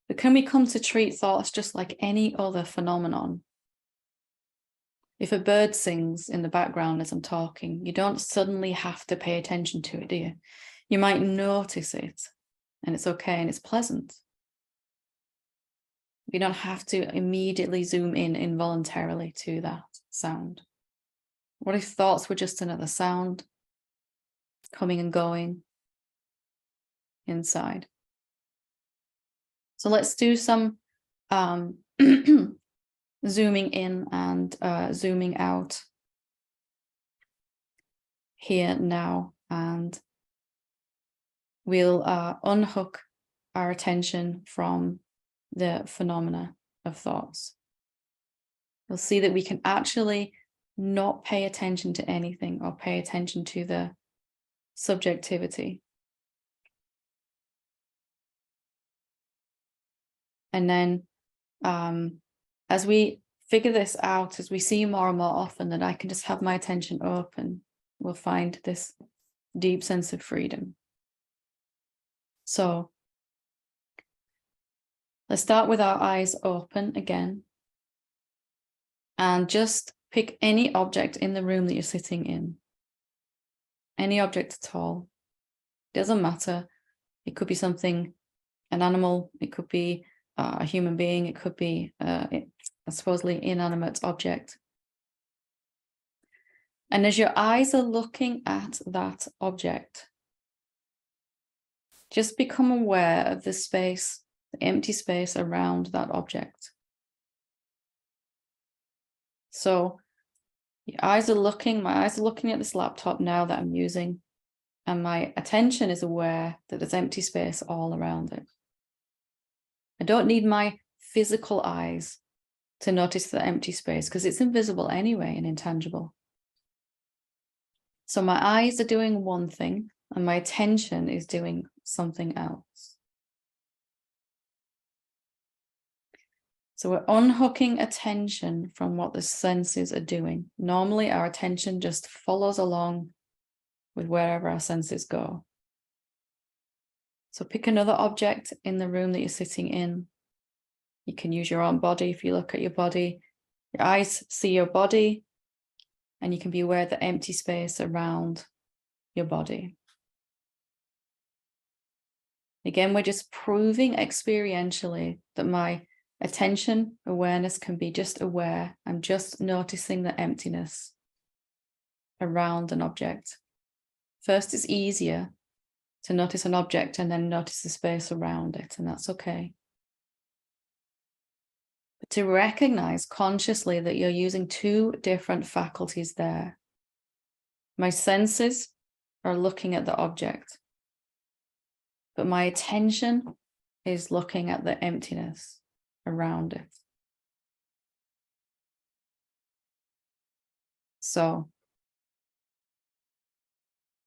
But can we come to treat thoughts just like any other phenomenon? If a bird sings in the background as I'm talking, you don't suddenly have to pay attention to it, do you? You might notice it, and it's okay, and it's pleasant. You don't have to immediately zoom in involuntarily to that sound. What if thoughts were just another sound coming and going inside? So let's do some zooming in and zooming out here now, and we'll unhook our attention from the phenomena of thoughts. You'll see that we can actually not pay attention to anything or pay attention to the subjectivity. And then as we figure this out, as we see more and more often that I can just have my attention open, we'll find this deep sense of freedom. So let's start with our eyes open again, and just pick any object in the room that you're sitting in. Any object at all. Doesn't matter. It could be something, an animal, it could be a human being, it could be a supposedly inanimate object. And as your eyes are looking at that object, just become aware of the space, the empty space around that object. So your eyes are looking, my eyes are looking at this laptop now that I'm using, and my attention is aware that there's empty space all around it. I don't need my physical eyes to notice the empty space because it's invisible anyway and intangible. So my eyes are doing one thing and my attention is doing something else. So we're unhooking attention from what the senses are doing. Normally our attention just follows along with wherever our senses go. So pick another object in the room that you're sitting in. You can use your own body. If you look at your body, your eyes see your body, and you can be aware of the empty space around your body. Again, we're just proving experientially that my attention awareness can be just aware. I'm just noticing the emptiness around an object. First, it's easier to notice an object and then notice the space around it, and that's okay. But to recognize consciously that you're using two different faculties there. My senses are looking at the object, but my attention is looking at the emptiness around it. So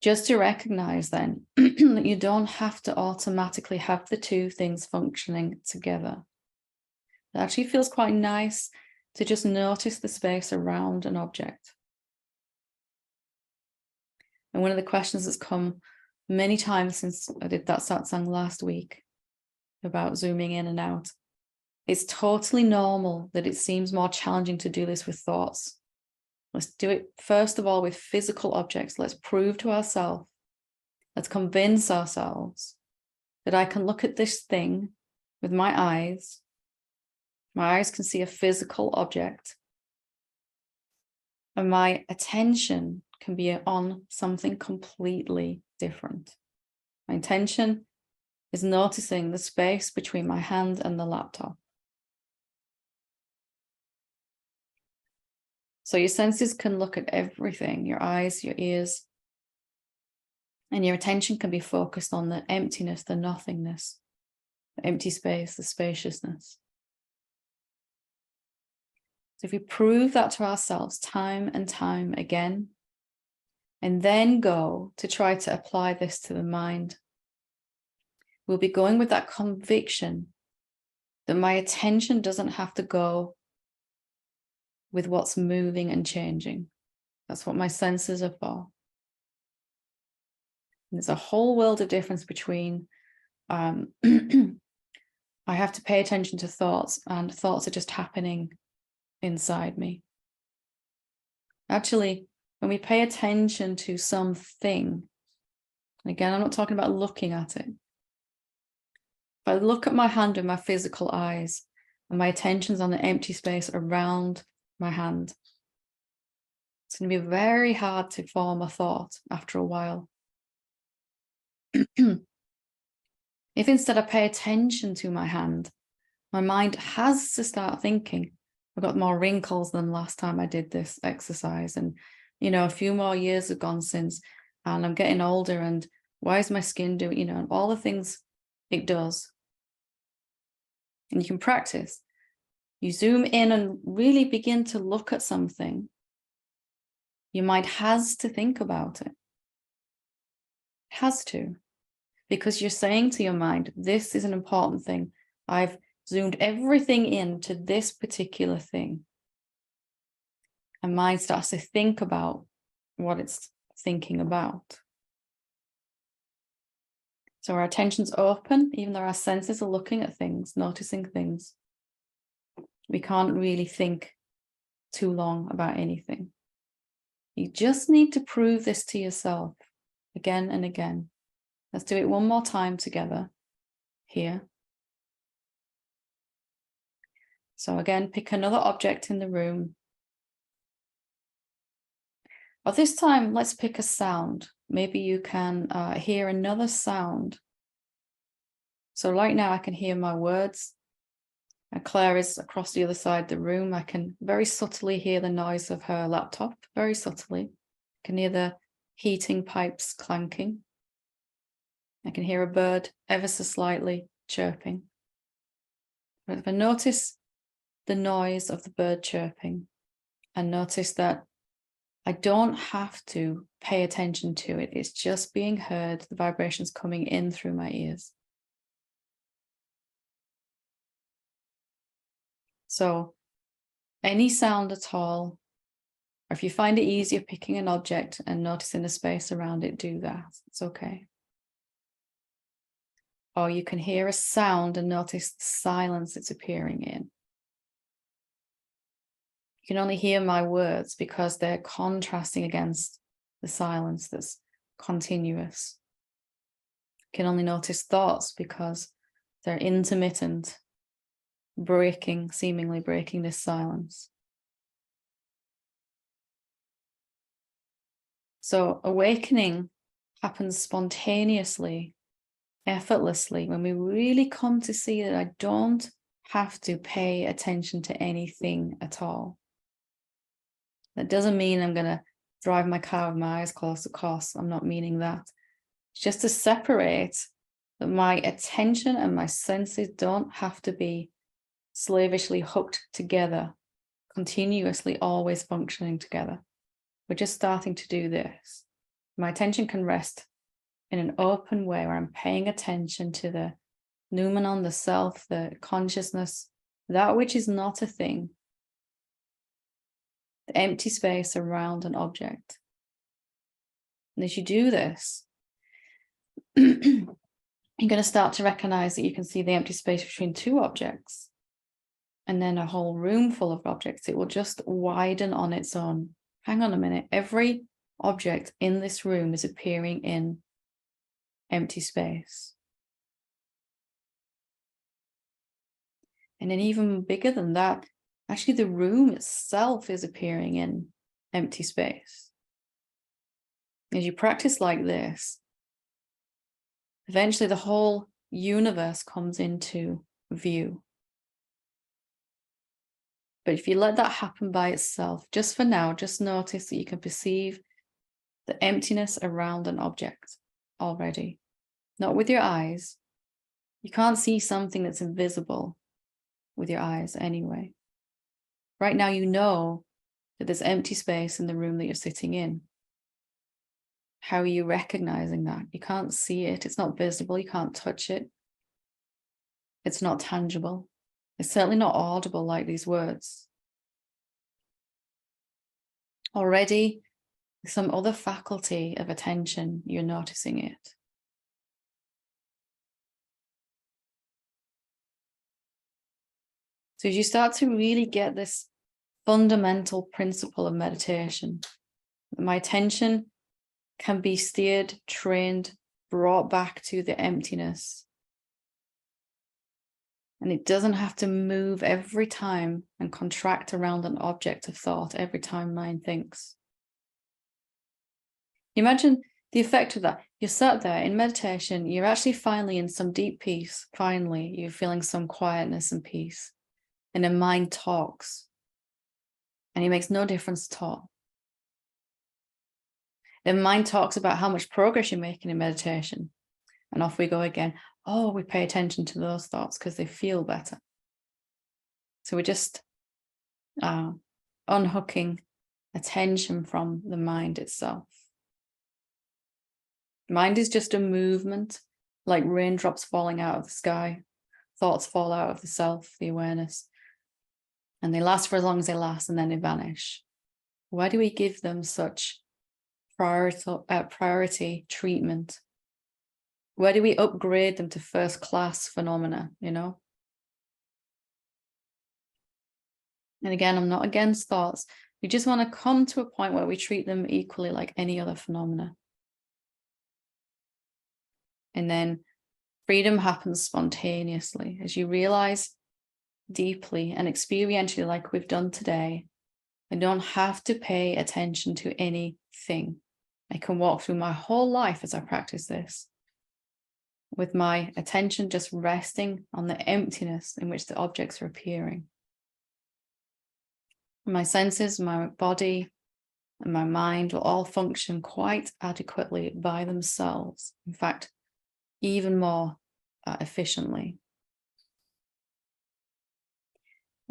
just to recognize then that you don't have to automatically have the two things functioning together. It actually feels quite nice to just notice the space around an object. And one of the questions that's come many times since I did that satsang last week about zooming in and out, it's totally normal that it seems more challenging to do this with thoughts. Let's do it first of all with physical objects. Let's prove to ourselves, let's convince ourselves that I can look at this thing with my eyes. My eyes can see a physical object, and my attention can be on something completely different. My intention is noticing the space between my hand and the laptop. So your senses can look at everything, your eyes, your ears, and your attention can be focused on the emptiness, the nothingness, the empty space, the spaciousness. So if we prove that to ourselves time and time again, and then go to try to apply this to the mind, we'll be going with that conviction that my attention doesn't have to go with what's moving and changing. That's what my senses are for. And there's a whole world of difference between I have to pay attention to thoughts, and thoughts are just happening inside me. Actually, when we pay attention to something, and again, I'm not talking about looking at it. If I look at my hand with my physical eyes and my attention's on the empty space around my hand, it's going to be very hard to form a thought after a while. If instead I pay attention to my hand, my mind has to start thinking. I've got more wrinkles than last time I did this exercise. And, a few more years have gone since, and I'm getting older, and why is my skin doing, and all the things it does. And you can practice. You zoom in and really begin to look at something. Your mind has to think about it. It has to. Because you're saying to your mind, this is an important thing. I've zoomed everything into this particular thing. And mind starts to think about what it's thinking about. So our attention's open, even though our senses are looking at things, noticing things. We can't really think too long about anything. You just need to prove this to yourself again and again. Let's do it one more time together here. So again, pick another object in the room. Or this time, let's pick a sound. Maybe you can hear another sound. So right now I can hear my words. And Claire is across the other side of the room. I can very subtly hear the noise of her laptop, very subtly. I can hear the heating pipes clanking. I can hear a bird ever so slightly chirping. But if I notice the noise of the bird chirping and notice that I don't have to pay attention to it, it's just being heard, the vibrations coming in through my ears. So any sound at all, or if you find it easier picking an object and noticing the space around it, do that. It's okay. Or you can hear a sound and notice the silence it's appearing in. You can only hear my words because they're contrasting against the silence that's continuous. You can only notice thoughts because they're intermittent, seemingly breaking this silence. So awakening happens spontaneously, effortlessly, when we really come to see that I don't have to pay attention to anything at all. That doesn't mean I'm going to drive my car with my eyes closed, of course. I'm not meaning that. It's just to separate that my attention and my senses don't have to be slavishly hooked together, continuously always functioning together. We're just starting to do this. My attention can rest in an open way where I'm paying attention to the noumenon, the self, the consciousness, that which is not a thing, the empty space around an object. And as you do this, you're going to start to recognize that you can see the empty space between two objects and then a whole room full of objects. It will just widen on its own. Hang on a minute. Every object in this room is appearing in empty space. And then even bigger than that, actually the room itself is appearing in empty space. As you practice like this, eventually the whole universe comes into view. But if you let that happen by itself, just for now, just notice that you can perceive the emptiness around an object already. Not with your eyes. You can't see something that's invisible with your eyes anyway. Right now, you know that there's empty space in the room that you're sitting in. How are you recognizing that? You can't see it. It's not visible. You can't touch it. It's not tangible. It's certainly not audible like these words. Already, some other faculty of attention, you're noticing it. So as you start to really get this fundamental principle of meditation, my attention can be steered, trained, brought back to the emptiness. And it doesn't have to move every time and contract around an object of thought every time mind thinks. Imagine the effect of that. You're sat there in meditation, you're actually finally in some deep peace. Finally, you're feeling some quietness and peace. And the mind talks. And it makes no difference at all. The mind talks about how much progress you're making in meditation. And off we go again. Oh, we pay attention to those thoughts because they feel better. So we're just unhooking attention from the mind itself. Mind is just a movement, like raindrops falling out of the sky. Thoughts fall out of the self, the awareness. And they last for as long as they last, and then they vanish. Why do we give them such priority treatment? Where do we upgrade them to first class phenomena, you know? And again, I'm not against thoughts. We just want to come to a point where we treat them equally like any other phenomena. And then freedom happens spontaneously as you realize deeply and experientially, like we've done today, I don't have to pay attention to anything. I can walk through my whole life as I practice this, with my attention just resting on the emptiness in which the objects are appearing. My senses, my body, and my mind will all function quite adequately by themselves. In fact, even more efficiently.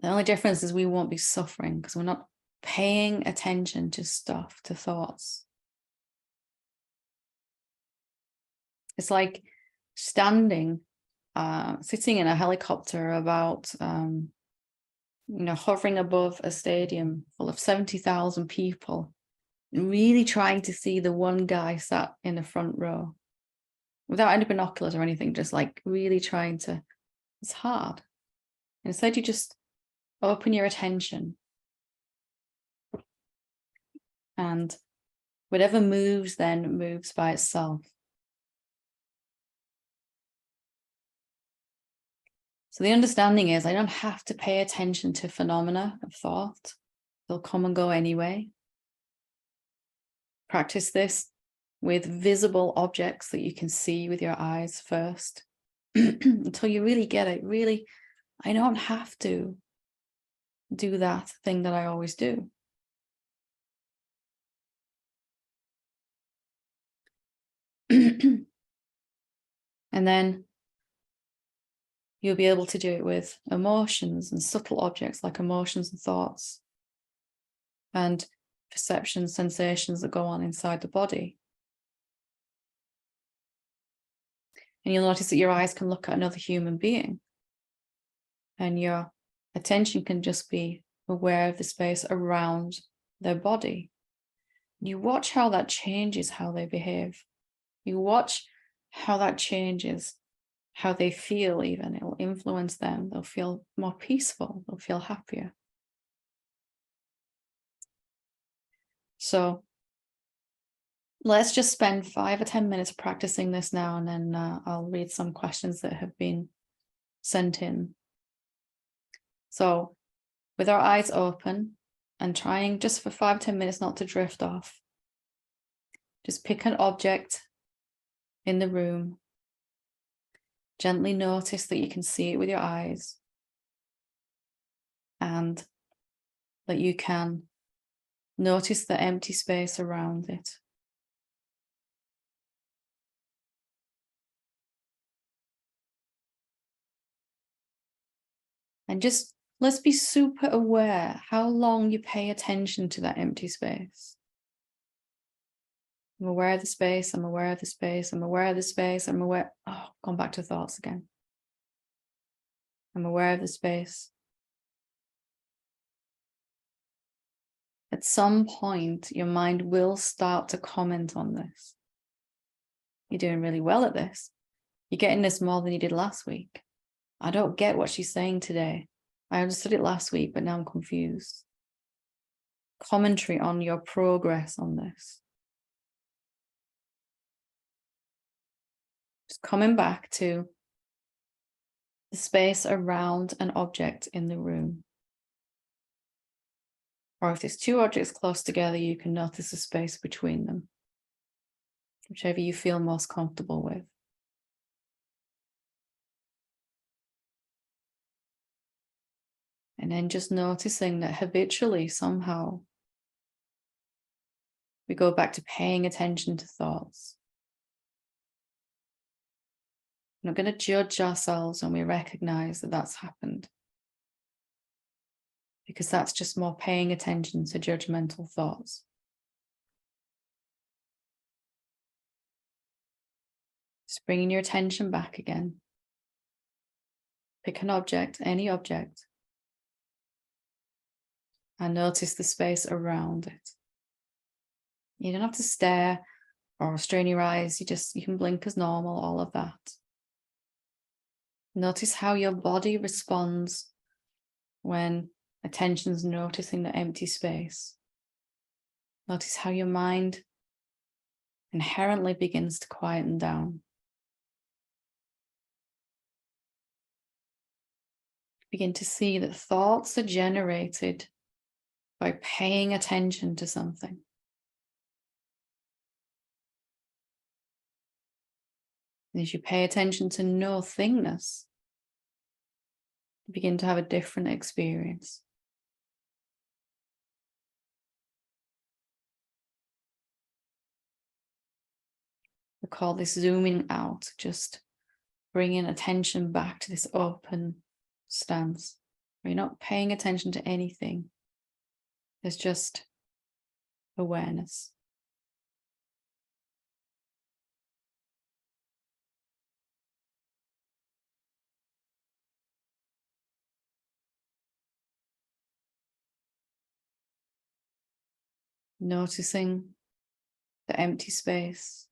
The only difference is we won't be suffering because we're not paying attention to stuff, to thoughts. It's like standing, sitting in a helicopter about, hovering above a stadium full of 70,000 people, and really trying to see the one guy sat in the front row without any binoculars or anything, just like really trying to, it's hard. Instead, you just open your attention and whatever moves then moves by itself. So the understanding is I don't have to pay attention to phenomena of thought. They'll come and go anyway. Practice this with visible objects that you can see with your eyes first until you really get it. Really, I don't have to do that thing that I always do. And then you'll be able to do it with emotions and subtle objects like emotions and thoughts and perceptions, sensations that go on inside the body. And you'll notice that your eyes can look at another human being and your attention can just be aware of the space around their body. You watch how that changes how they behave. You watch how that changes how they feel even. It will influence them. They'll feel more peaceful. They'll feel happier. So let's just spend 5 or 10 minutes practicing this now, and then I'll read some questions that have been sent in. So with our eyes open and trying just for 5 or 10 minutes not to drift off, just pick an object in the room. Gently notice that you can see it with your eyes and that you can notice the empty space around it. And just let's be super aware how long you pay attention to that empty space. I'm aware of the space, I'm aware of the space, I'm aware of the space, I'm aware. Oh, gone back to thoughts again. I'm aware of the space. At some point, your mind will start to comment on this. You're doing really well at this. You're getting this more than you did last week. I don't get what she's saying today. I understood it last week, but now I'm confused. Commentary on your progress on this. Just coming back to the space around an object in the room. Or if there's two objects close together, you can notice the space between them, whichever you feel most comfortable with. And then just noticing that habitually, somehow, we go back to paying attention to thoughts. We're not going to judge ourselves when we recognize that that's happened, because that's just more paying attention to judgmental thoughts. Just bringing your attention back again. Pick an object, any object, and notice the space around it. You don't have to stare or strain your eyes. You can blink as normal, all of that. Notice how your body responds when attention's noticing the empty space. Notice how your mind inherently begins to quieten down. Begin to see that thoughts are generated by paying attention to something. And as you pay attention to nothingness, you begin to have a different experience. We call this zooming out, just bringing attention back to this open stance, where you're not paying attention to anything. There's just awareness. Noticing the empty space.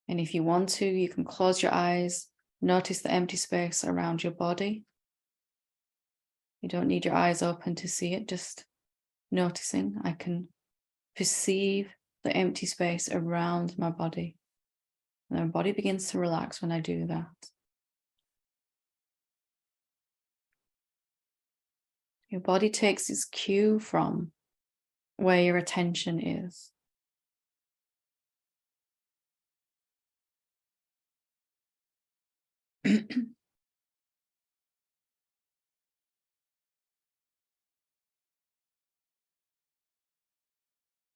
And if you want to, you can close your eyes, notice the empty space around your body. You don't need your eyes open to see it, just noticing. I can perceive the empty space around my body. And my body begins to relax when I do that. Your body takes its cue from where your attention is.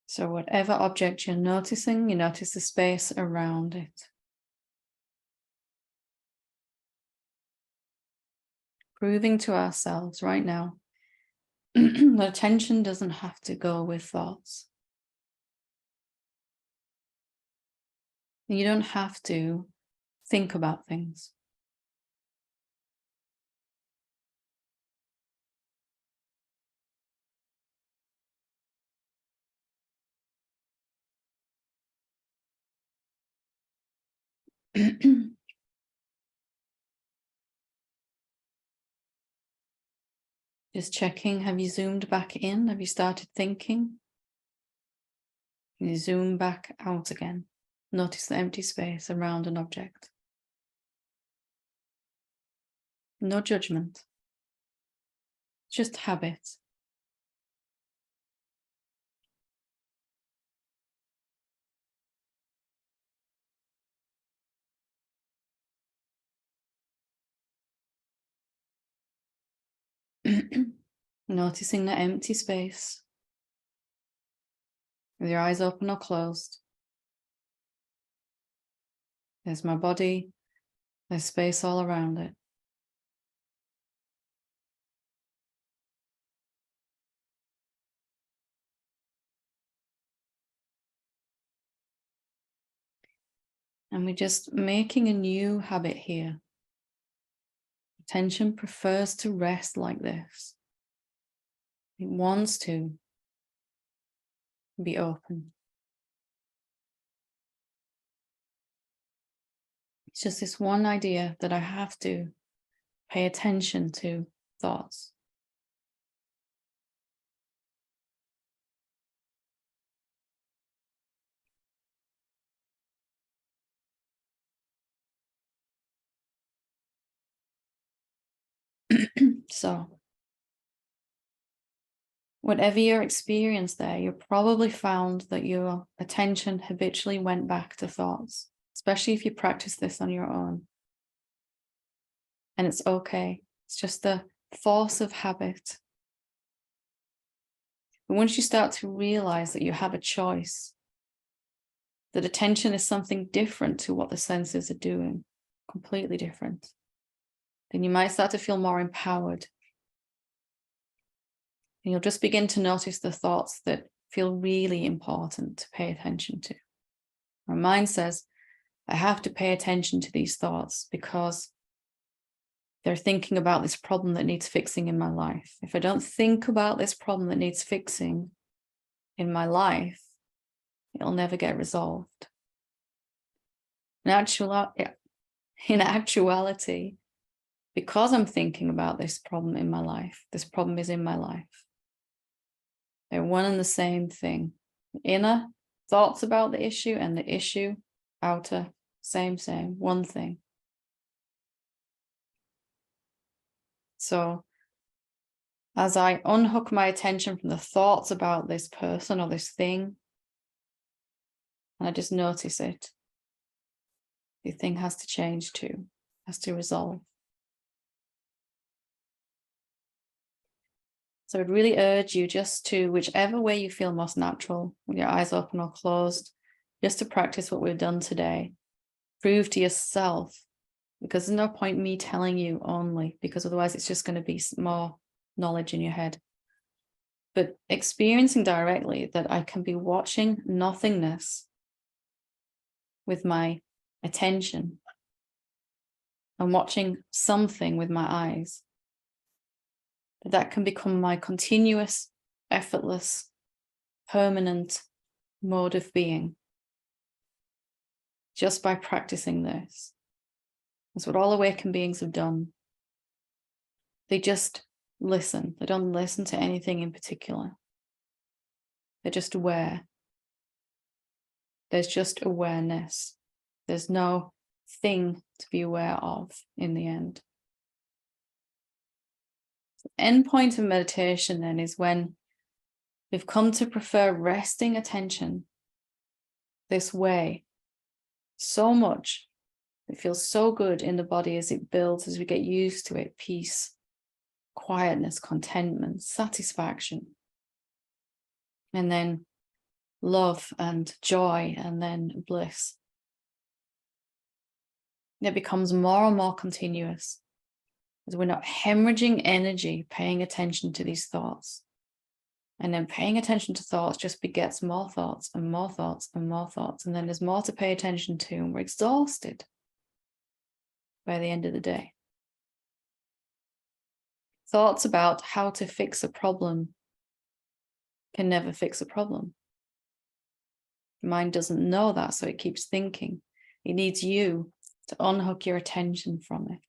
So whatever object you're noticing, you notice the space around it. Proving to ourselves right now that attention doesn't have to go with thoughts. You don't have to think about things. Just checking, have you zoomed back in? Have you started thinking? Can you zoom back out again? Notice the empty space around an object. No judgment, just habit. Noticing the empty space with your eyes open or closed. There's my body, there's space all around it. And we're just making a new habit here. Attention prefers to rest like this. It wants to be open. It's just this one idea that I have to pay attention to thoughts. So, whatever your experience there, you probably found that your attention habitually went back to thoughts, especially if you practice this on your own. And it's okay. It's just the force of habit. But once you start to realize that you have a choice, that attention is something different to what the senses are doing, completely different, then you might start to feel more empowered. And you'll just begin to notice the thoughts that feel really important to pay attention to. Our mind says, I have to pay attention to these thoughts because they're thinking about this problem that needs fixing in my life. If I don't think about this problem that needs fixing in my life, it'll never get resolved. In actuality, because I'm thinking about this problem in my life, this problem is in my life. They're one and the same thing. Inner thoughts about the issue and the issue, outer, same, one thing. So as I unhook my attention from the thoughts about this person or this thing, and I just notice it, the thing has to change too, has to resolve. So I'd really urge you just to, whichever way you feel most natural, with your eyes open or closed, just to practice what we've done today. Prove to yourself, because there's no point me telling you only, because otherwise it's just going to be more knowledge in your head. But experiencing directly that I can be watching nothingness with my attention and watching something with my eyes, that can become my continuous, effortless, permanent mode of being just by practicing this. That's what all awakened beings have done. They just listen. They don't listen to anything in particular. They're just aware. There's just awareness. There's no thing to be aware of in the end. The end point of meditation then is when we've come to prefer resting attention this way so much. It feels so good in the body as it builds, as we get used to it, peace, quietness, contentment, satisfaction, and then love and joy, and then bliss. It becomes more and more continuous as we're not hemorrhaging energy paying attention to these thoughts. And then paying attention to thoughts just begets more thoughts and more thoughts and more thoughts. And then there's more to pay attention to, and we're exhausted by the end of the day. Thoughts about how to fix a problem can never fix a problem. The mind doesn't know that, so it keeps thinking. It needs you to unhook your attention from it.